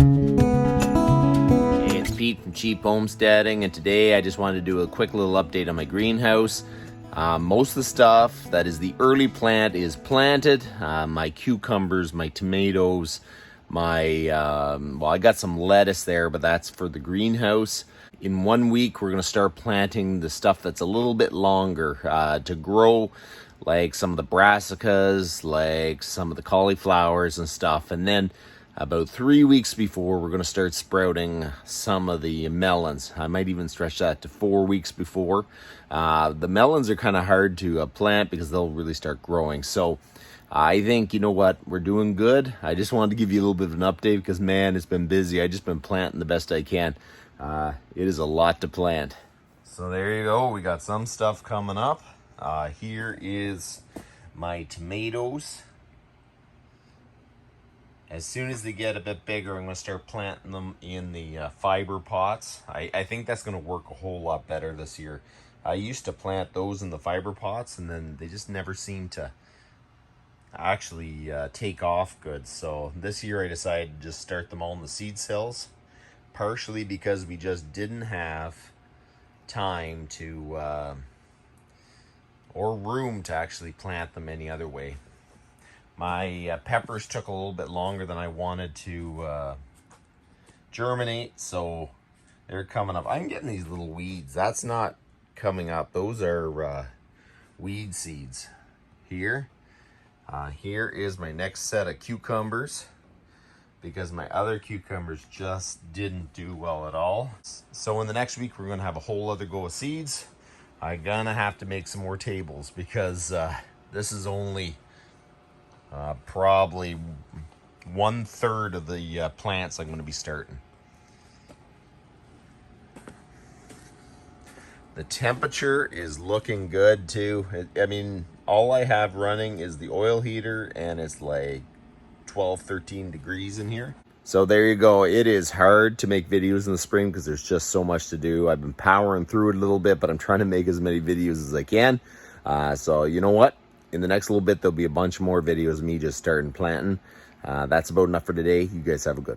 Hey, it's Pete from Cheap Homesteading, and today I just wanted to do a quick little update on my greenhouse. Most of the stuff that is the early plant is planted. My cucumbers, my tomatoes, well, I got some lettuce there, but that's for the greenhouse. In 1 week, we're going to start planting the stuff that's a little bit longer to grow, like some of the brassicas, like some of the cauliflowers and stuff. And then about 3 weeks before, we're going to start sprouting some of the melons. I might even stretch that to 4 weeks before. The melons are kind of hard to plant because they'll really start growing. So I think, you know what, we're doing good. I just wanted to give you a little bit of an update because, man, it's been busy. I've just been planting the best I can. It is a lot to plant. So there you go. We got some stuff coming up. Here is my tomatoes. As soon as they get a bit bigger, I'm going to start planting them in the fiber pots. I think that's going to work a whole lot better this year. I used to plant those in the fiber pots, and then they just never seemed to actually take off good. So this year I decided to just start them all in the seed cells, partially because we just didn't have time to or room to actually plant them any other way. My peppers took a little bit longer than I wanted to germinate, so they're coming up. I'm getting these little weeds. That's not coming up. Those are weed seeds. Here is my next set of cucumbers, because my other cucumbers just didn't do well at all. So in the next week, we're going to have a whole other go of seeds. I'm going to have to make some more tables because this is only probably 1/3 of the plants I'm going to be starting. The temperature is looking good too. I mean, all I have running is the oil heater, and it's like 12-13 degrees in here. So there you go. It is hard to make videos in the spring because there's just so much to do. I've been powering through it a little bit, but I'm trying to make as many videos as I can. So you know what? In the next little bit, there'll be a bunch more videos of me just starting planting. That's about enough for today. You guys have a good